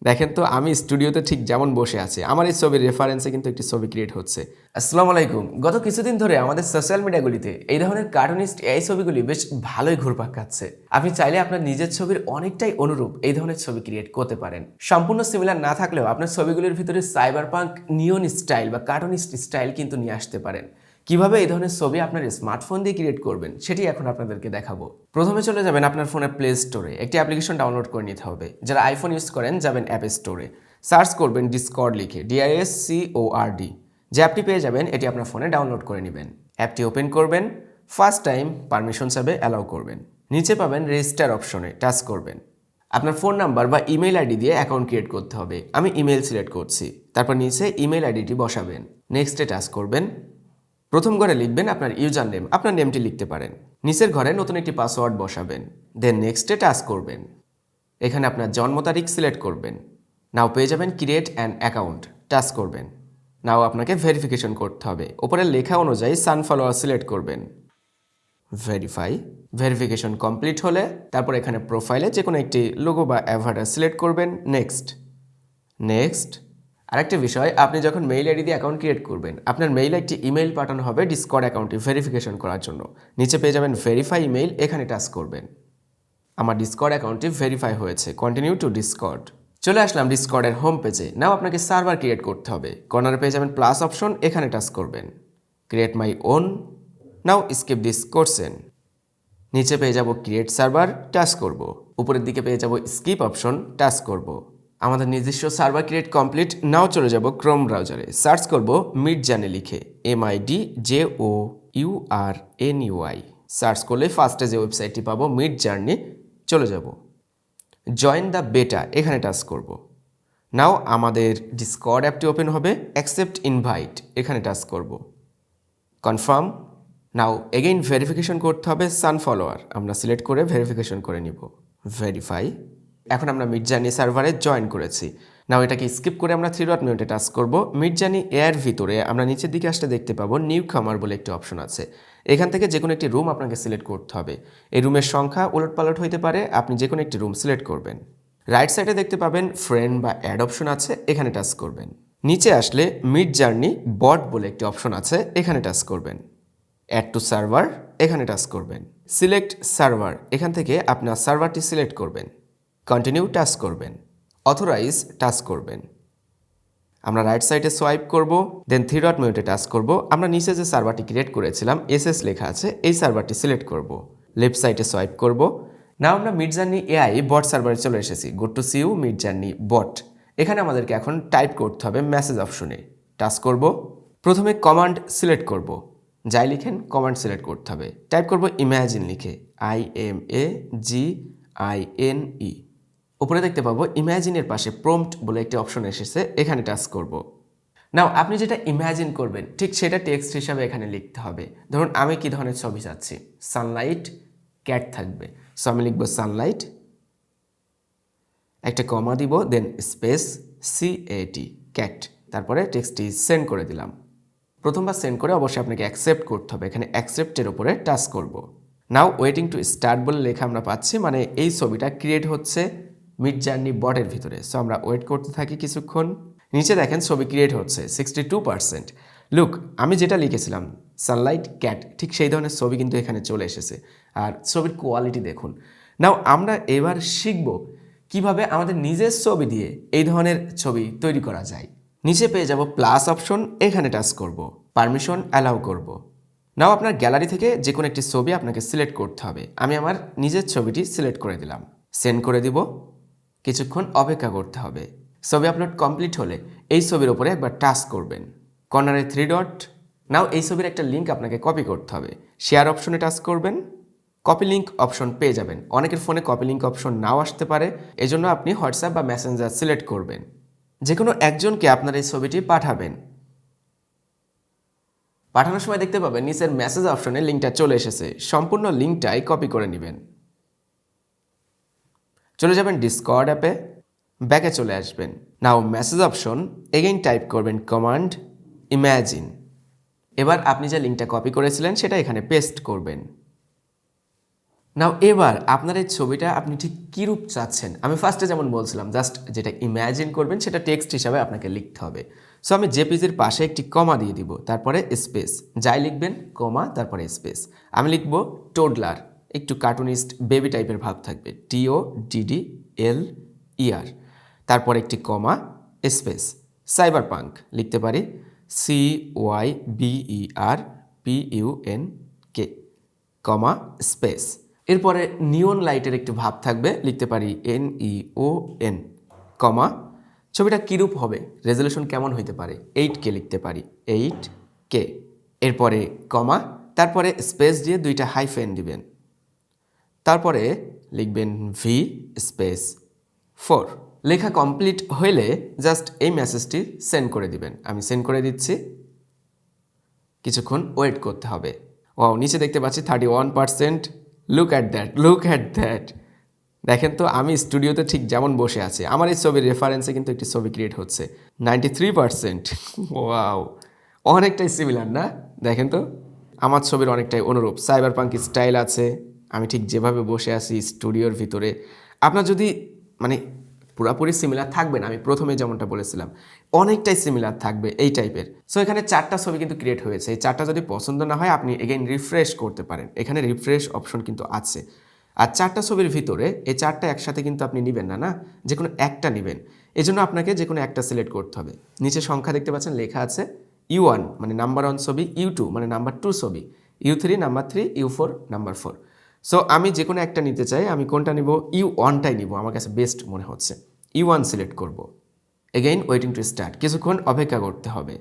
দেখেন তো আমি স্টুডিওতে ঠিক যেমন বসে আছি আমার এই ছবির রেফারেন্সে কিন্তু একটি ছবি ক্রিয়েট হচ্ছে। আসসালামু আলাইকুম। গত কিছুদিন ধরে আমাদের সোশ্যাল মিডিয়াগুলিতে এই ধরনের কার্টুনিস্ট এই ছবিগুলি বেশ ভালোই ঘুরপাক খাচ্ছে। আপনি চাইলে আপনার নিজের ছবির অনেকটাই অনুরূপ এই ধরনের ছবি ক্রিয়েট করতে পারেন। সম্পূর্ণ সিমিলার না থাকলেও আপনার ছবিগুলির ভিতরে সাইবারপাঙ্ক নিয়ন স্টাইল বা কার্টুনিস্ট স্টাইল কিন্তু নিয়ে আসতে পারেন। কিভাবে এই ধরনের ছবি আপনার স্মার্টফোন দিয়ে ক্রিয়েট করবেন সেটি এখন আপনাদেরকে দেখাবো। প্রথমে চলে যাবেন আপনার ফোনের প্লে স্টোরে, একটি অ্যাপ্লিকেশন ডাউনলোড করে নিতে হবে। যারা আইফোন ইউজ করেন যাবেন অ্যাপ স্টোরে, সার্চ করবেন ডিসকর্ড লিখে, DISCORD। যে অ্যাপটি পেয়ে যাবেন এটি আপনার ফোনে ডাউনলোড করে নেবেন। অ্যাপটি ওপেন করবেন, ফার্স্ট টাইম পারমিশন চাবে অ্যালাউ করবেন। নিচে পাবেন রেজিস্টার অপশনে টাচ করবেন। আপনার ফোন নাম্বার বা ইমেল আইডি দিয়ে অ্যাকাউন্ট ক্রিয়েট করতে হবে। আমি ইমেল সিলেক্ট করছি, তারপর নিচে ইমেল আইডিটি বসাবেন, নেক্সটে টাচ করবেন। প্রথম ঘরে লিখবেন আপনার ইউজার নেম, আপনার নেমটি লিখতে পারেন। নিচের ঘরে নতুন একটি পাসওয়ার্ড বসাবেন, দেন নেক্সটে টাচ করবেন। এখানে আপনার জন্ম তারিখ সিলেক্ট করবেন। নাও পেয়ে যাবেন ক্রিয়েট অ্যান অ্যাকাউন্ট, টাচ করবেন। নাও আপনাকে ভেরিফিকেশন করতে হবে। ওপরের লেখা অনুযায়ী সান ফলোয়ার সিলেক্ট করবেন, ভেরিফাই। ভেরিফিকেশন কমপ্লিট হলে তারপর এখানে প্রোফাইলে যে কোনো একটি লোগো বা অ্যাভাটার সিলেক্ট করবেন, নেক্সট। নেক্সট। আরেকটা বিষয়, আপনি যখন মেইল আইডি দিয়ে অ্যাকাউন্ট ক্রিয়েট করবেন আপনার মেইলে একটি ইমেল পাঠানো হবে ডিসকর্ড অ্যাকাউন্টটি ভেরিফিকেশন করার জন্য। নিচে পেয়ে যাবেন ভেরিফাই ইমেল, এখানে টাচ করবেন। আমার ডিসকর্ড অ্যাকাউন্টটি ভেরিফাই হয়েছে, কন্টিনিউ টু ডিসকর্ড। চলে আসলাম ডিসকর্ডের হোম পেজে। নাও আপনাকে সার্ভার ক্রিয়েট করতে হবে। কর্নারে পেয়ে যাবেন প্লাস অপশন, এখানে টাচ করবেন, create my own. Now skip this কোর্সেন। নিচে পেয়ে যাব ক্রিয়েট সার্ভার, টাচ করব। উপরের দিকে পেয়ে যাব স্কিপ অপশন, টাচ করব। আমাদের নিজস্ব সার্ভার ক্রিয়েট কমপ্লিট। নাও চলে যাব ক্রোম ব্রাউজারে, সার্চ করব মিডজার্নি লিখে, MIDJOURNEY। সার্চ করলে ফার্স্টে যে ওয়েবসাইটটি পাবো মিডজার্নি, চলে যাব। জয়েন দ্য বেটা, এখানে টাচ করব। নাও আমাদের ডিসকর্ড অ্যাপটি ওপেন হবে, অ্যাকসেপ্ট ইনভাইট, এখানে টাচ করব। কনফার্ম। নাও এগেইন ভেরিফিকেশন করতে হবে সান ফলোয়ার, আমরা সিলেক্ট করে ভেরিফিকেশন করে নিব, ভেরিফাই। এখন আমরা মিডজার্নি সার্ভারে জয়েন করেছি। নাও এটাকে স্কিপ করে আমরা 3 ডট মেনুতে টাচ করব। মিডজার্নি এর ভিতরে আমরা নিচের দিকে আসতে দেখতে পাবো নিউ কামার বলে একটি অপশন আছে। এখান থেকে যে কোনো একটি রুম আপনাকে সিলেক্ট করতে হবে। এই রুমের সংখ্যা উলটপালট হইতে পারে, আপনি যে কোনো একটি রুম সিলেক্ট করবেন। রাইট সাইডে দেখতে পাবেন ফ্রেন্ড বা অ্যাড অপশন আছে, এখানে টাচ করবেন। নিচে আসলে মিডজার্নি বট বলে একটি অপশন আছে, এখানে টাচ করবেন। অ্যাড টু সার্ভার, এখানে টাচ করবেন। সিলেক্ট সার্ভার, এখান থেকে আপনার সার্ভারটি সিলেক্ট করবেন। কন্টিনিউ টাচ করবেন, অথরাইজ টাচ করবেন। আমরা রাইট সাইডে সোয়াইপ করব, দেন 3 ডট মেনুতে টাচ করব। আমরা নিচে যে সার্ভারটি ক্রিয়েট করেছিলাম SS লেখা আছে, এই সার্ভারটি সিলেক্ট করব। লেফট সাইডে সোয়াইপ করব। নাও আমরা মিডজার্নি AI বট সার্ভারে চলে এসেছি। Good to see you Midjourney bot. এখানে আমাদেরকে এখন টাইপ করতে হবে মেসেজ অপশনে, টাচ করব। প্রথমে কমান্ড সিলেক্ট করব, যাই লিখেন কমান্ড সিলেক্ট করতে হবে। টাইপ করব ইমাজিন লিখে, IMAGINE। উপরে দেখতে পাবো ইমাজিনের পাশে প্রম্পট বলে একটি অপশন এসেছে, এখানে টাচ করব। নাও আপনি যেটা ইমাজিন করবেন ঠিক সেটা টেক্সট হিসাবে এখানে লিখতে হবে। ধরুন আমি কি ধরনের ছবি চাচ্ছি, সানলাইট, ক্যাট থাকবে, সো আমি লিখব সানলাইট, একটা কমা দিব, দেন স্পেস CAT, ক্যাট, তারপরে টেক্সটটি সেন্ড করে দিলাম। প্রথমবার সেন্ড করে অবশ্যই আপনাকে অ্যাকসেপ্ট করতে হবে, এখানে অ্যাকসেপ্টের উপরে টাচ করব। নাও ওয়েটিং টু স্টার্ট বলে লেখা আমরা পাচ্ছি, মানে এই ছবিটা ক্রিয়েট হচ্ছে মিডজার্নি বটের ভিতরে। সো আমরা ওয়েট করতে থাকি কিছুক্ষণ। নিচে দেখেন ছবি ক্রিয়েট হচ্ছে 62%। লুক, আমি যেটা লিখেছিলাম সানলাইট ক্যাট, ঠিক সেই ধরনের ছবি কিন্তু এখানে চলে এসেছে। আর ছবির কোয়ালিটি দেখুন। নাও আমরা এবার শিখব কিভাবে আমাদের নিজের ছবি দিয়ে এই ধরনের ছবি তৈরি করা যায়। নিচে পেয়ে যাব প্লাস অপশন, এখানে টাচ করব, পারমিশন অ্যালাউ করব। নাও আপনার গ্যালারি থেকে যে কোনো একটি ছবি আপনাকে সিলেক্ট করতে হবে। আমি আমার নিজের ছবিটি সিলেক্ট করে দিলাম, সেন্ড করে দিব। কিছুক্ষণ অপেক্ষা করতে হবে। ছবি আপলোড কমপ্লিট হলে এই ছবির উপরে একবার টাচ করবেন, কর্নারে 3 ডট। নাও এই ছবির একটা লিঙ্ক আপনাকে কপি করতে হবে, শেয়ার অপশনে টাচ করবেন, কপি লিঙ্ক অপশন পেয়ে যাবেন। অনেকের ফোনে কপি লিঙ্ক অপশন নাও আসতে পারে, এজন্য আপনি হোয়াটসঅ্যাপ বা মেসেঞ্জার সিলেক্ট করবেন। যে কোনো একজনকে আপনার এই ছবিটি পাঠাবেন। পাঠানোর সময় দেখতে পাবেন নিচের মেসেজ অপশনে লিঙ্কটা চলে এসেছে, সম্পূর্ণ লিঙ্কটাই কপি করে নেবেন। চলে যাবেন ডিসকর্ড অ্যাপে, ব্যাকে চলে আসবেন। নাও মেসেজ অপশন, এগেইন টাইপ করবেন কমান্ড ইমাজিন। এবার আপনি যে লিঙ্কটা কপি করেছিলেন সেটা এখানে পেস্ট করবেন। নাও এবার আপনার এই ছবিটা আপনি ঠিক কী রূপ চাচ্ছেন, আমি ফার্স্টে যেমন বলছিলাম জাস্ট যেটা ইম্যাজিন করবেন সেটা টেক্সট হিসাবে আপনাকে লিখতে হবে। সো আমি জেপিজির পাশে একটি কমা দিয়ে দিব, তারপরে স্পেস, যাই লিখবেন কমা তারপরে স্পেস। আমি লিখব টোডলার, একটু কার্টুনিস্ট বেবি টাইপের ভাব থাকবে, TODDLER, তারপর একটি কমা স্পেস। সাইবারপাঙ্ক লিখতে পারি CYBERPUNK, কমা স্পেস। এরপরে নিয়ন লাইটের একটু ভাব থাকবে, লিখতে পারি NEON, কমা। ছবিটা কীরূপ হবে, রেজলিউশন কেমন হইতে পারে, 8K লিখতে পারি, 8K। এরপরে কমা, তারপরে স্পেস দিয়ে দুইটা হাইফেন দিবেন, তারপরে লিখবেন ভি স্পেস 4। লেখা কমপ্লিট হইলে জাস্ট এই মেসেজটি সেন্ড করে দিবেন। আমি সেন্ড করে দিচ্ছি, কিছুক্ষণ ওয়েট করতে হবে। ও নিচে দেখতে পাচ্ছি 31%। Look at that, look at that. দেখেন তো আমি স্টুডিওতে ঠিক যেমন বসে আছি, আমার এই ছবির রেফারেন্সে কিন্তু একটি ছবি ক্রিয়েট হচ্ছে। 93%। ওয়াও, অনেকটাই সিমিলার না? দেখেন তো আমার ছবির অনেকটাই অনুরূপ, সাইবারপাঙ্ক স্টাইল আছে। আমি ঠিক যেভাবে বসে আছি স্টুডিওর ভিতরে, আপনার যদি মানে পুরাপুরি সিমিলার থাকবে না, আমি প্রথমে যেমনটা বলেছিলাম অনেকটাই সিমিলার থাকবে এই টাইপের। সো এখানে 4টা ছবি কিন্তু ক্রিয়েট হয়েছে। এই 4টা যদি পছন্দ না হয় আপনি এগেইন রিফ্রেশ করতে পারেন, এখানে রিফ্রেশ অপশন কিন্তু আছে। আর 4টা ছবির ভিতরে এই 4টা একসাথে কিন্তু আপনি নেবেন না, যে কোনো একটা নেবেন। এই জন্য আপনাকে যে কোনো একটা সিলেক্ট করতে হবে। নিচে সংখ্যা দেখতে পাচ্ছেন লেখা আছে, U1 মানে নাম্বার 1 ছবি, U2 মানে নাম্বার 2 ছবি, U3 number 3, U4 number 4। So আমি যে কোনো একটা নিতে চাই, আমি কোনটা নিব, U1টাই নিব, আমার কাছে বেস্ট মনে হচ্ছে। U1 সিলেক্ট করব। এগেইন ওয়েটিং টু স্টার্ট, কিছুক্ষণ অপেক্ষা করতে হবে।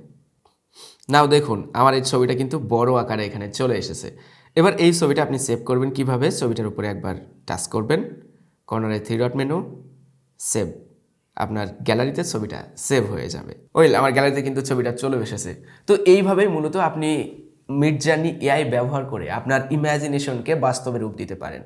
নাও দেখুন আমার এই ছবিটা কিন্তু বড় আকারে এখানে চলে এসেছে। এবার এই ছবিটা আপনি সেভ করবেন কিভাবে, ছবিটার উপরে একবার টাচ করবেন, কর্নারে 3 ডট মেনু, সেভ। আপনার গ্যালারিতে ছবিটা সেভ হয়ে যাবে। আমার গ্যালারিতে কিন্তু ছবিটা চলে এসেছে। তো এইভাবেই মূলত আপনি মিডজার্নি এআই ব্যবহার করে আপনার ইমাজিনেশনকে বাস্তবে রূপ দিতে পারেন।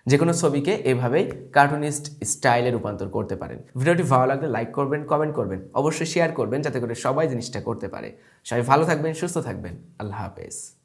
যে কোনো ছবিকে এভাবেই কার্টুনিস্ট স্টাইলে রূপান্তর করতে পারেন। ভিডিওটি ভালো লাগলে লাইক করবেন, কমেন্ট করবেন, অবশ্যই শেয়ার করবেন যাতে করে সবাই জিনিসটা করতে পারে। সবাই ভালো থাকবেন, সুস্থ থাকবেন। আল্লাহ হাফেজ।